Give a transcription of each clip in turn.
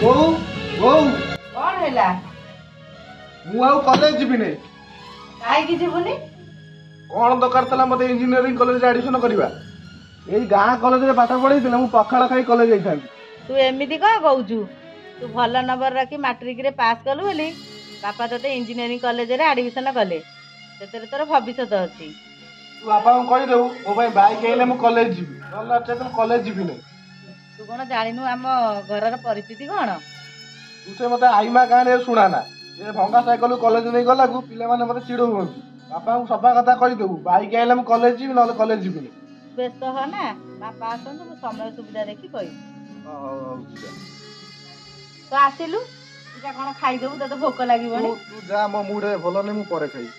ବୋଉ ବୋଉ କଣ ହେଲା? ମୁଁ ଆଉ କଲେଜ ଯିବିନି। କାହିଁକି ଯିବୁନି? କଣ ଦରକାର ଥିଲା ମତେ ଇଞ୍ଜିନିୟରିଂ କଲେଜରେ ଆଡମିସନ କରିବା। ଏଇ ଗାଁ କଲେଜରେ ପାଠ ପଢେଇଥିଲେ ମୁଁ ପଖାଳ ଖାଇ କଲେଜ ଯାଇଥାନ୍ତି। ତୁ ଏମିତି କଣ କହୁଛୁ? ତୁ ଭଲ ନମ୍ବର ରଖି ମାଟ୍ରିକରେ ପାସ୍ କଲୁ ବୋଲି ବାପା ତତେ ଇଞ୍ଜିନିୟରିଂ କଲେଜରେ ଆଡମିସନ କଲେ। ସେଥିରେ ତୋର ଭବିଷ୍ୟତ ଅଛି। ତୁ ବାପାଙ୍କୁ କହିଦେବୁ ମୋ ପାଇଁ ବାଇକ୍ ଆଇଲେ ମୁଁ କଲେଜ ଯିବି, ନହେଲେ ନଚେତ ମୁଁ କଲେଜ ଯିବିନି। ତୁ କଣ ଜାଣିନୁ ଆମ ଘରର ପରିସ୍ଥିତି କଣ? ତୁ ସେ ମତେ ଆଇମା ଗାଁରେ ଶୁଣାନା। ଏ ଭଙ୍ଗା ସାଇକେଲ କଲେଜ ନେଇ ଗଲାକୁ ପିଲାମାନେ ମତେ ଚିଡଉ ହୁଅନ୍ତି। ବାପାଙ୍କୁ ସଫା କଥା କହିଦେବୁ ବାଇକ୍ ଆଇଲେ ମୁଁ କଲେଜ ଯିବି, ନହେଲେ କଲେଜ ଯିବିନି। ବ୍ୟସ୍ତ ହ ନା, ବାପା ଆସନ୍ତୁ ମୁଁ ସମୟ ସୁବିଧା ଦେଖି କହିବି। ହଉ ଯିବା। ତୁ ଆସିଲୁ ଏଇଟା କଣ ଖାଇଦେବୁ, ତତେ ଭୋକ ଲାଗିବନି। ତୁ ଯା, ମୋ ମୁଡ୍ ଭଲ ନାହିଁ, ମୁଁ ପରେ ଖାଇବି।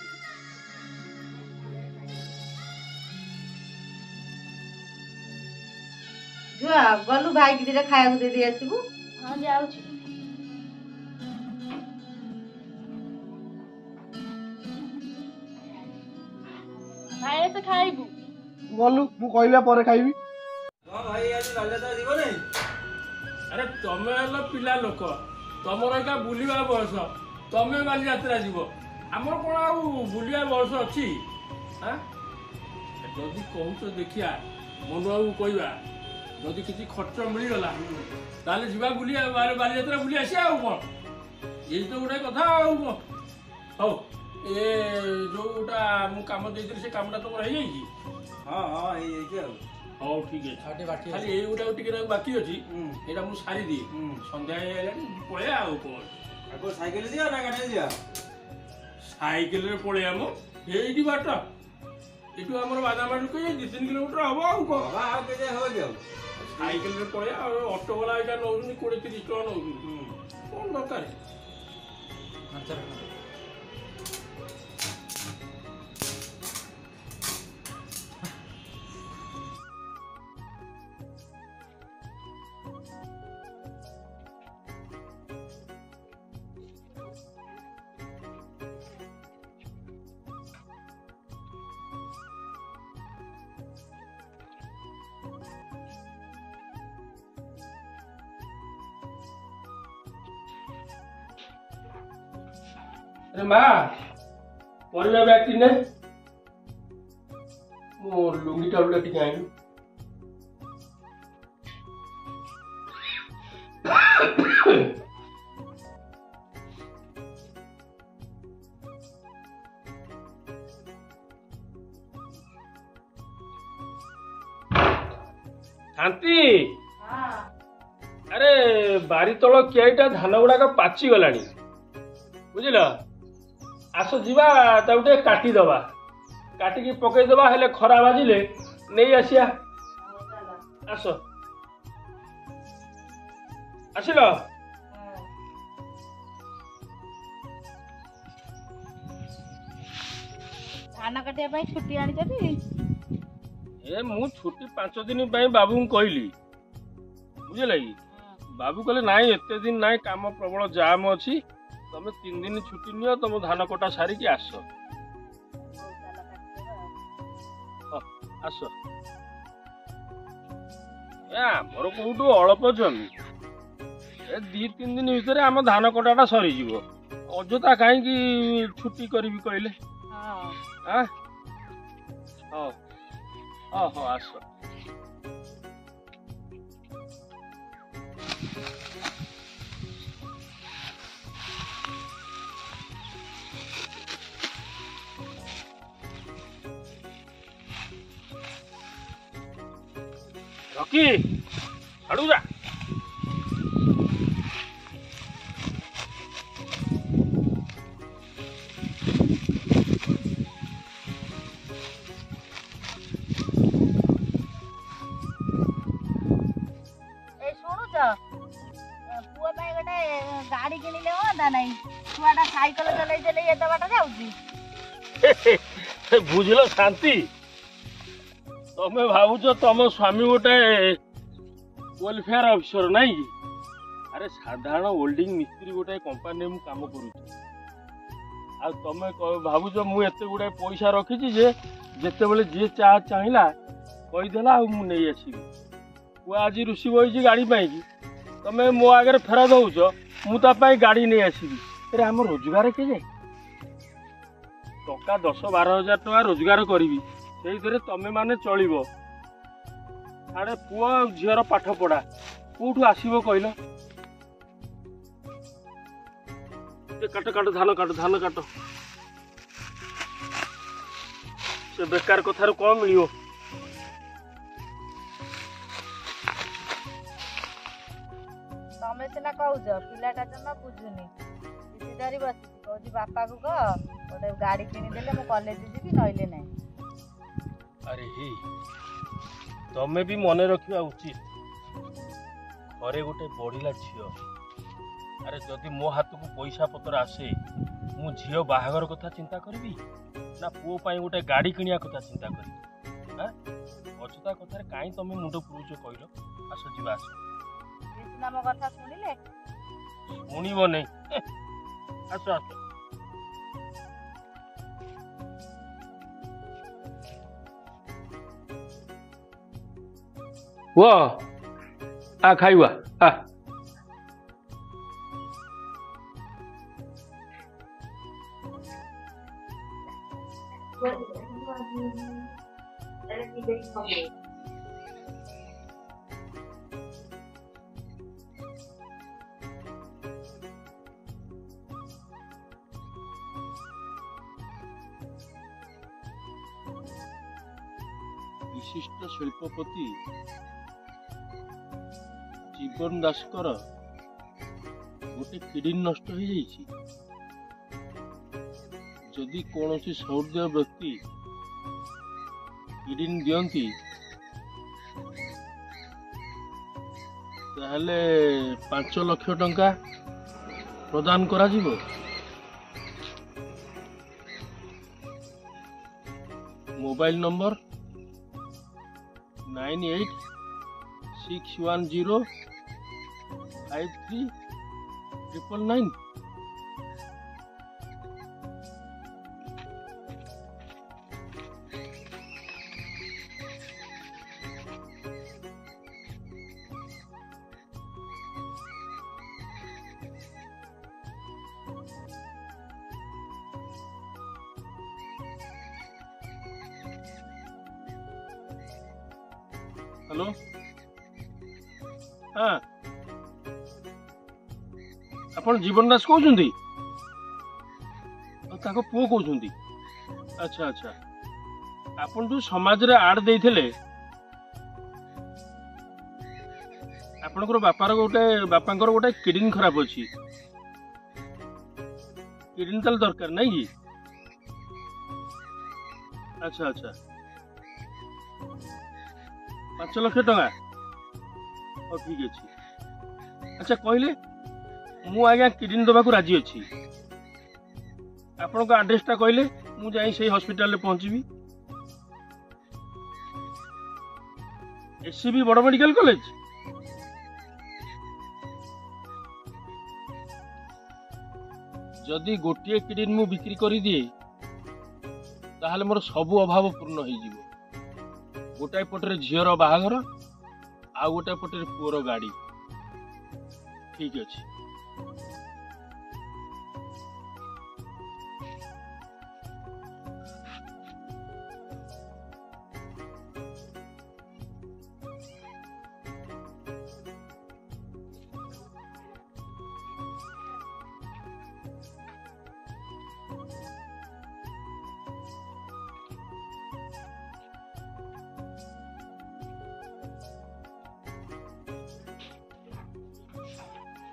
ଝୁଆ ଗଲୁ ଭାଇକି ଦିଟା ଖାଇବାକୁ ଦେଇଦେଇ ଆସିବୁ। ହଁ ଯାଉଛି। ଭାଇ ଆସେ ଖାଇବୁ। ଗଲୁ, ମୁଁ କହିଲା ପରେ ଖାଇବି। ଭାଇ ଆଜି ବାଲିଯାତ୍ରା ଯିବନି? ଆରେ ତମେ ହେଲ ପିଲା ଲୋକ, ତମର ଏକା ବୁଲିବା ବୟସ, ତମେ ବାଲିଯାତ୍ରା ଯିବ। ଆମର କଣ ଆଉ ବୁଲିବା ବୟସ ଅଛି? ଯଦି କହୁଛ ଦେଖିଆ ମନୁଆକୁ କହିବା, ଯଦି କିଛି ଖର୍ଚ୍ଚ ମିଳିଗଲା ତାହେଲେ ଯିବା ବୁଲି ବାଲିଯାତ୍ରା ବୁଲି ଆସିବା। ଆଉ କଣ, ଏଇ ତ ଗୋଟେ କଥା। ଆଉ କଣ, ହଉ ଏ ଯୋଉଟା ମୁଁ କାମ ଦେଇଥିଲି ସେ କାମଟା ତମର ହେଇଯାଇଛି? ହଁ ହେଇଯାଇଛି ଆଉ। ହଉ ଠିକ ଅଛି, ଖାଲି ଏଇ ଗୋଟା ଟିକେ ବାକି ଅଛି, ଏଇଟା ମୁଁ ସାରିଦିଏ। ସନ୍ଧ୍ୟା ହେଇଗଲାଣି, ପଳେଇବା। ଆଉ କଣ, ଆଗ ସାଇକେଲ ଯିବା ନା ଗାଡ଼ିରେ ଯିବା? ସାଇକେଲରେ ପଳେଇବା। ମ ଏଇଠି ବାଟ, ଏଠୁ ଆମର ବାଦାମାଠୁ 2-3 କିଲୋମିଟର ହବ। ଆଉ କଣ, ଆଉ କେତେ ହବ କି? ଆଉ ସାଇକେଲରେ ପଳେଇବା। ଆଉ ଅଟୋ ବାଲା ଏଇଟା ନେଉଛନ୍ତି 20-30 ଟଙ୍କା ନେଉଛନ୍ତି। କଣ ଦରକାର? अरे माँ, परिवा ब्याग ने मो लुंगी टाउल टी आइलु। शांति, अरे बारी तल किआईटा धान गुड़ाक पाची गलानी, बुझिल? आस जीवा ताउटे काटिदबा, काटिकी पकईदबा, हेले खरा बाजिले नहीं आसिया। आस आसिल। धान काटिया छुट्टी आनी ए मु छुट्टी 5 दिन बाबू कहली, बुझल कि? बाबू कहले नाई एते दिन नाई, काम प्रबल जाम अच्छी, तमे 3 दिन छुट्टी नियो, तुम धान कटा सारिकी आस। आस आमर कोटू अल्प जमी, 2-3 दिन भितर आम धान कटाटा सरी जीवो, अजथा कहीं छुट्टी करी कहले? हाँ आस। रॉकी छाड़ू जा। पुआ गोटे गाड़ी किणिले हाँ ना, छुआटा साइकेल चल चल एत बाट जाऊँगी। बुझल शांति, तमें भावुच तुम स्वामी गोटे वेलफेयर ऑफिसर नहीं कि? अरे साधारण होल्डिंग मिस्त्री गोटे कंपनी मु काम करूँ, तुम भावुच मुझे गुड़ाए पैसा रखी जिते बड़े जी चाहिला कहीदेला, मुझे आसबि। पुआ आज ऋषि बही गाड़ी पाई, तमे मो आगे फेरा दौच मुझे गाड़ी नहीं आसबि अरे आम रोजगार के जाए टका 10-12 हजार टका रोजगार करी से तमें माने चलो साढ़े पुआ झीर पाठ पढ़ा कौटू आसब कहल काट काट धान काट से बेकार कथार कौन मिल तमें सीना कौच पिलाटा जमा बुझुनी दीदी धरी बस कौच बापा को कह गोटे गाड़ी किनीदे मु कॉलेज जी नईले ना। अरे हे तमें भी मन रखा उचित घरे गोटे बढ़ला झील अरे जदि मो हाथ को पैसा पतर आसे मु झील बाहागर कथा चिंता करी ना पुओ पाई गोटे गाड़ी किनिया कथा चिंता करी अछता कथार कहीं तमें मुंड पुरुच कहल आस जीवा आस मो कथा शुणिले शुणव नहीं आस आस वो आ खाइवा आ विशिष्ट शिल्पपति जीवन दासकर गोटे किडनी नष्ट हो जाइछि जदि कौन सौर्य व्यक्ति किडनी दियंती ताहले 5 लाख टंका प्रदान करा जिवो। Mobile number 9861053999। हेलो हाँ अपन जीवन दास कहते पुओ कहते अच्छा अच्छा आपन जो समाज रे आड देइथिले आपनकर बापांकर गोटे किडनी खराब अछि किडनी ताल दरकार नहीं कि अच्छा अच्छा 5 लाख टका हाँ ठीक अच्छे अच्छा कहले मु आज्ञा किडनी दबा राजी अच्छी आपण आड्रेसटा कहले मु जाई से हॉस्पिटल में पहुंचबी। एससीबी बड़ मेडिकल कॉलेज जदि गोटे किडनी मु बिक्री कर दिए ताहले मोर सबु अभाव पूर्ण हो जीवो। गोटाए पटरे झीर बाहागर आ गोटाए पटरे पुअर गाड़ी ठीक अच्छे।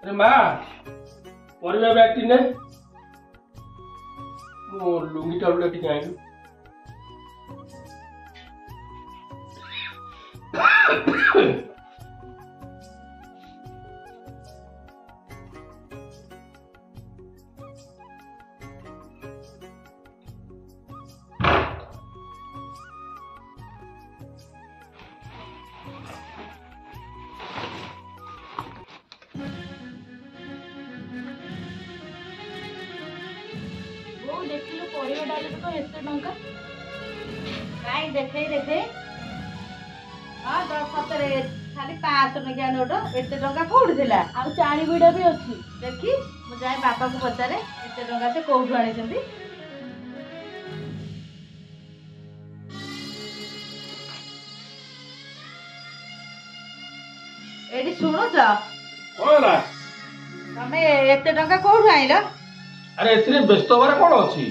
अरे माँ परिवा बैगटी ने मो लुंगी टाउल टी आइलु देखिलु परिवा डाले तो एते टंका काई देखे हाँ 10-17 ଖାଲି 500 ଟଙ୍କିଆ ନୋଟ, ଏତେ ଟଙ୍କା କୋଉଠି ଥିଲା? ଆଉ ଚାରି ବିଡ଼ା ବି ଅଛି। ଦେଖି ମୁଁ ଯାଇ ବାପାକୁ ପଚାରେ ଏତେ ଟଙ୍କା ସେ କୋଉଠୁ ଆଣିଛନ୍ତି। ଏଇଠି ଶୁଣୁଛ, କଣ ହେଲା? ତମେ ଏତେ ଟଙ୍କା କୋଉଠୁ ଆଣିଲ? ଆରେ ଏଥିରେ ବ୍ୟସ୍ତ ହବାର କଣ ଅଛି?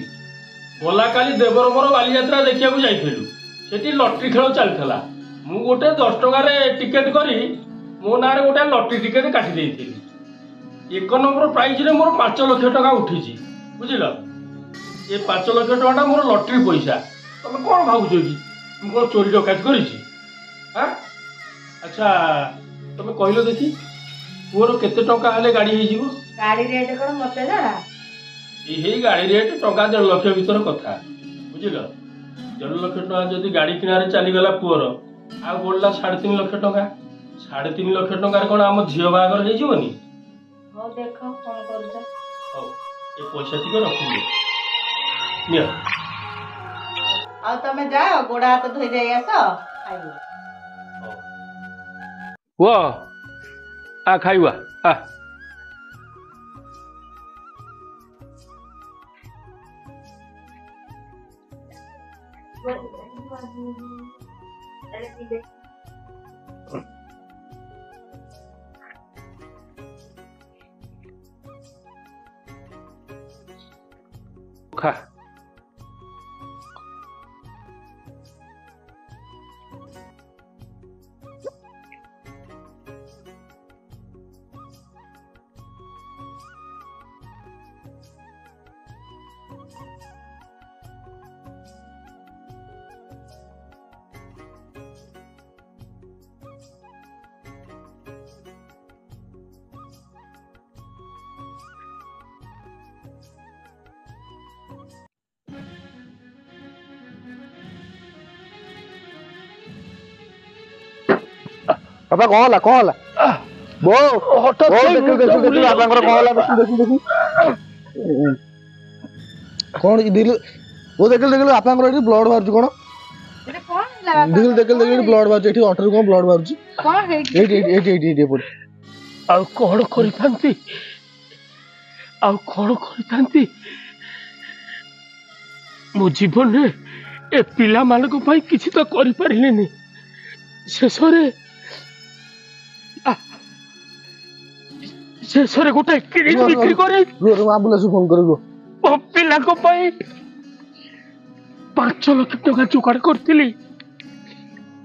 ଗଲା କାଲି ଦେବର ମୋର ବାଲିଯାତ୍ରା ଦେଖିବାକୁ ଯାଇଥିଲୁ। ସେଠି ଲଟରୀ ଖେଳ ଚାଲିଥିଲା। ମୁଁ ଗୋଟେ 10 ଟଙ୍କାରେ ଟିକେଟ କରି ମୋ ନାଁରେ ଗୋଟେ ଲଟରୀ ଟିକେଟ କାଟି ଦେଇଥିଲି। 1 ନମ୍ବର ପ୍ରାଇଜରେ ମୋର 5 ଲକ୍ଷ ଟଙ୍କା ଉଠିଛି, ବୁଝିଲ? ଏ 5 ଲକ୍ଷ ଟଙ୍କାଟା ମୋର ଲଟରୀ ପଇସା। ତମେ କଣ ଭାବୁଛ କି ମୁଁ କଣ ଚୋରି ଡକାୟତି କରିଛି? ଆଚ୍ଛା ତମେ କହିଲ ଦେଖି, ପୁଅର କେତେ ଟଙ୍କା ହେଲେ ଗାଡ଼ି ହେଇଯିବ? ଗାଡି ରେଟ୍ କଣ ମତେ ଜଣା? ଏହି ଗାଡ଼ି ରେଟ୍ ଟଙ୍କା 1.5 ଲକ୍ଷ ଭିତର କଥା, ବୁଝିଲ? 1.5 ଲକ୍ଷ ଟଙ୍କା ଯଦି ଗାଡ଼ି କିଣାରେ ଚାଲିଗଲା ପୁଅର, ଆଉ ବଳିଲା 3.5 ଲକ୍ଷ ଟଙ୍କା। 3.5 ଲକ୍ଷ ଟଙ୍କାରେ କଣ ଆମ ଝିଅ ବାହାଘର ହେଇଯିବନି? ହଉ ଦେଖ କଣ କରୁଛ। ହଉ ଏ ପଇସା ଟିକେ ରଖିଦିଅ, ନିଅ। ଆଉ ତମେ ଯାଅ ଗୋଡ ହାତ ଧୋଇ ଦେଇ ଆସ, ଖାଇବ। ପୁଅ ଆ ଖାଇବା ଆ। ଖା। ବାପା କଣ ହେଲା କଣ ହେଲା? ଦେଖିଲୁ ବାପାଙ୍କର କଣ ହେଲା? ଦେଖିଲୁ କଣ କି ଦେଖିଲୁ? ଦେଖିଲୁ ବାପାଙ୍କର ଏଠି ବ୍ଲଡ ବାହାରୁଛି କଣ? ଏଟା କଣ ହେଲା ବାପା? ଦେଖିଲୁ ଏଠି ବ୍ଲଡ ବାହାରୁଛି, ଏଠି ଅଣ୍ଟାରୁ କଣ ବ୍ଲଡ ବାହାରୁଛି? କଣ ହେଇଛି? ଏଇଠି ଏପଟେ। ଆଉ କଣ କରିଥାନ୍ତି? ମୋ ଜୀବନରେ ଏ ପିଲାମାନଙ୍କ ପାଇଁ କିଛି ତ କରିପାରିଲିନି। ଶେଷରେ ଗୋଟେ କିଡନୀ ବିକ୍ରି କରି ଆମ୍ବୁଲାନ୍ସ ଫୋନ କରିବୁ। ମୋ ପିଲାଙ୍କ ପାଇଁ 5 ଲକ୍ଷ ଟଙ୍କା ଯୋଗାଡ଼ କରିଥିଲି।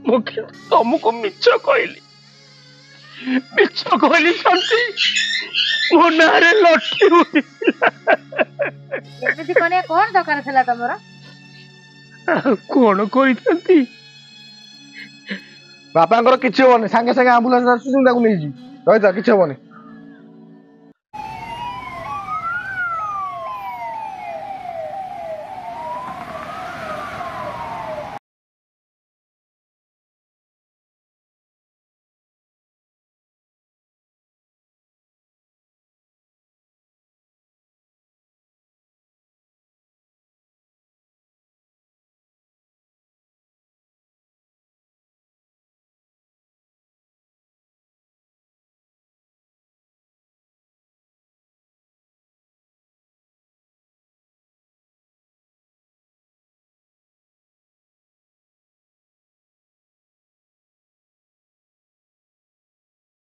ମୁଁ କିନ୍ତୁ ତମକୁ ମିଛ କହିଲି ଶାନ୍ତି। ମୋ ନାଁରେ ଲଟରୀ ଉଠିଥିଲା। ଏମିତି କଣ ଦରକାର ଥିଲା ତମର? ଆଉ କଣ କରିଥାନ୍ତି? ବାପାଙ୍କର କିଛି ହବନି, ସାଙ୍ଗେ ସାଙ୍ଗେ ଆମ୍ବୁଲାନ୍ସ ଆସୁଛି, ତାକୁ ନେଇଯିବି। ରହିଥା, କିଛି ହବନି।